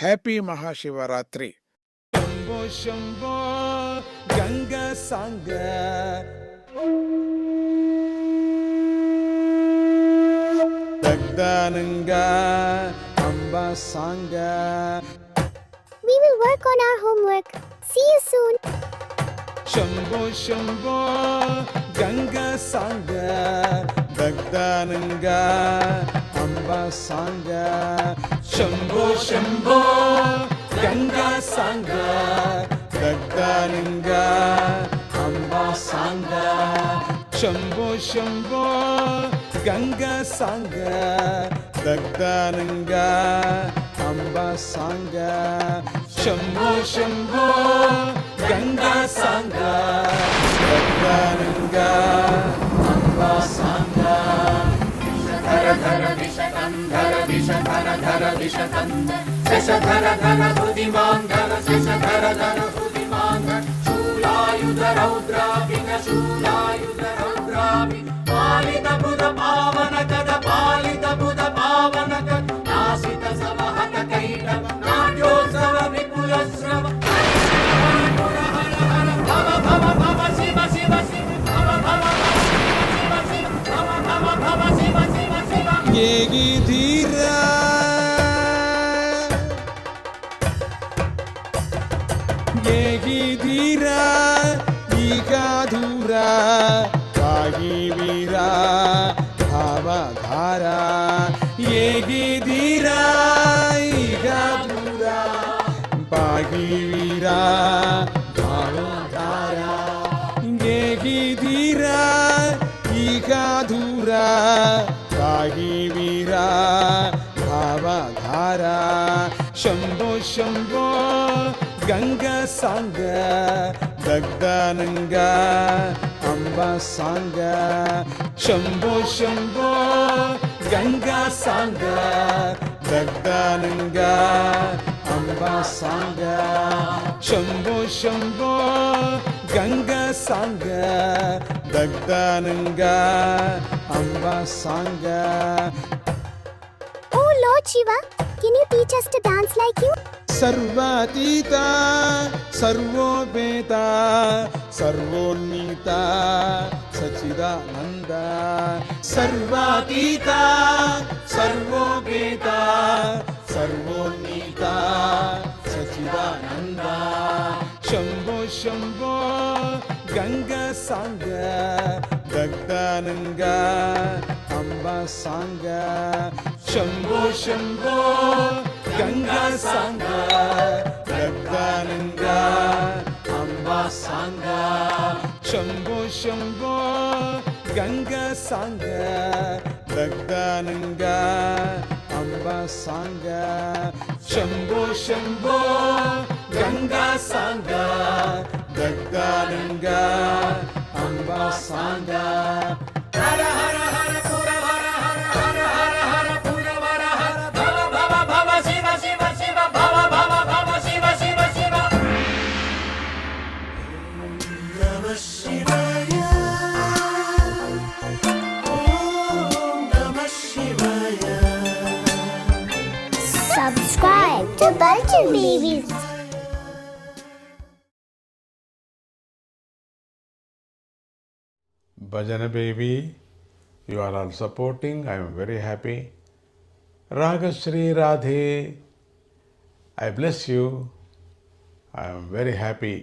Happy Mahashivratri. Shambho Shambho Ganga సాంగ దగ్ధానంగా అంబా సాంగ. We will work on our homework. See you soon. Shambho Shambho Ganga సాంగ దగ్ధానంగా అంబా సాంగ. శంభో శంభో గంగ సాంగ దగ్ధానంగా అంబా సాంగ. శంభో శంభో గంగ సాంగ దగ్ధానంగా అంబా సాంగ. శంభో శంభో గంగా సాంగ దగ్ధానంగా అంబా సాంగ. ధర ధర విషకంధర విషధర ధర విషకంధర శశధర ధర హృదిమాంధర శశధర ధర హృదిమాంధర శూలాయుధ రౌద్రాభిన శూలాయుధ రౌద్రాభి పాలిత బుధ పావన కద పాలిత బుధ పావన కద నాసిత సమహత కైటవ నాట్యోత్సవ విపుల శ్రవ హర హర భవ భవ భవ శివ శివ శివ భవ భవ శివ శివ భవ భవ భవ శివ శివ శివ. ఏగి ధీరా ఏగి ధీరా ఈగాధూరా వాగి వీరా భావధారా. ఏగి ధీరా ఈగాధూరా వాగి వీరా భావధారా. ఏగి ధీరా ఈగాధూరా వాగి వీరా భావధారా. శంభో శంభో గంగ సాంగ దగ్ధానంగా అంబా సాంగ. శంభో శంభో గంగ సాంగ దగ్ధానంగా అంబా సాంగ. శంభో శంభో గంగ సాంగ దగ్ధానంగా అంబా సాంగ. Oh Lord Shiva, can you teach us to dance like you? సర్వాతీత సర్వోపేత సర్వోన్నీత Sachidananda. సర్వాతీత సర్వోపేత సర్వోన్నీత Sachidananda. Shambho Shambho Ganga సాంగ దగ్ధానంగా అంబా సాంగ. శంభో శంభో గంగా సాంగ దగ్ధానంగా అంబా సాంగ. శంభో శంభో గంగా సాంగ దగ్ధానంగా అంబా సాంగ. శంభో శంభో గంగా సాంగ దగ్ధానంగా అంబా సాంగ. హర హర హర పుర హర హర హర హర హర పుర వర హర భవ భవ భవ శివ శివ శివ భవ భవ భవ శివ శివ శివ. నమః శివాయ ఓం నమః శివాయ. Subscribe to Bulletin Babies. Bhajana baby, you are all supporting. I am very happy. Ragashri Radhe, I bless you. I am very happy.